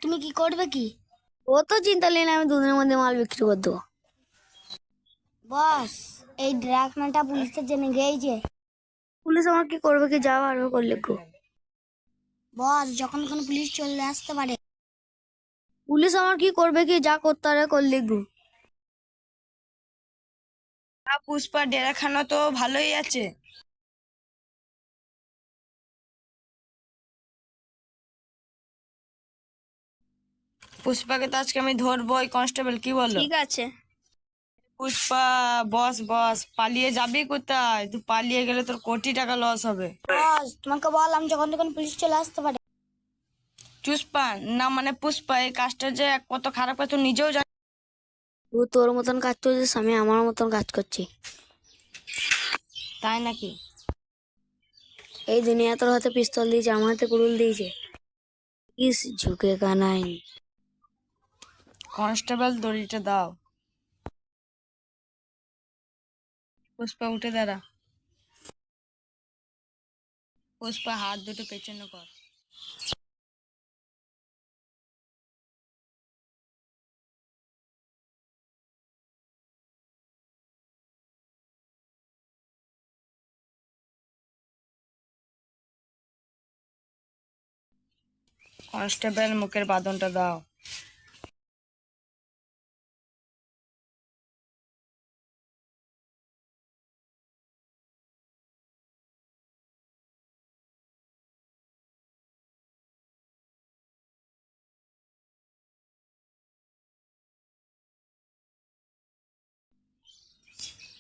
তুমি কি করবে কি? ও তো চিন্তা নেই, আমি দুদিনের মধ্যে মাল বিক্রি করে দেবো। বস, এই ড্রাগনাটা পুলিশে জেনে গিয়েছে। পুলিশ আমার কি করবে, কি যাওয়া আরো করলে গো? বস, যখন কোনো পুলিশ চলে আসতে পারে। পুলিশ আমার কি করবে, কি যা করতে পারে করলে গো। পুষ্পা ডেরাখানা তো ভালোই আছে। পুষ্পাকে তো আজকে আমি ধরবো, ওই কনস্টেবল কি বলো? ঠিক আছে। পুষ্পা, বস বস পালিয়ে যাবি কোথায়? তুই পালিয়ে গেলে তোর কোটি টাকা লস হবে। বস, তোমাকে বললাম যখন তখন পুলিশ চলে আসতে পারে। চুষ্পা না মানে পুষ্পা, এই কাজটা যে কত খারাপ কাজ তুই নিজেও জানিস। তুই তোর মতন কাজ করছিস, আমি আমার মতন কাজ করছি। তাই নাকি? এই দুনিয়া তোর হাতে পিস্তল দিয়েছে, আমার হাতে কুড়ুল দিয়েছে। ইস ঝুঁকে কানাই। কনস্টেবল দড়িটা দাও। পুষ্পা উঠে দাঁড়া। পুষ্পা হাত দুটো পেছনে কর। কনস্টেবল মুখের বাঁধনটা দাও।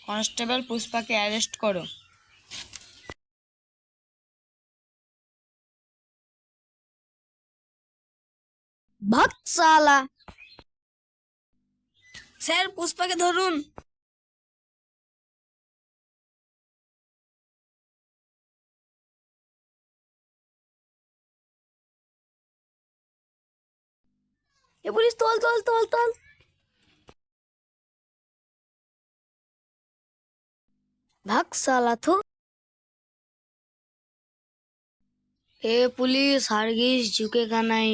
কনস্টেবল পুষ্পাকে অ্যারেস্ট করো। ভাগ সালা। স্যার পুষ্পাকে ধরুন। এ পুলিশ, তোল তোল তোল তোল। ভাগ সালা থু। এ পুলিশ, হারগিস ঝুঁকে কানাই।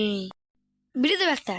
বিড়ি দেবে একটা।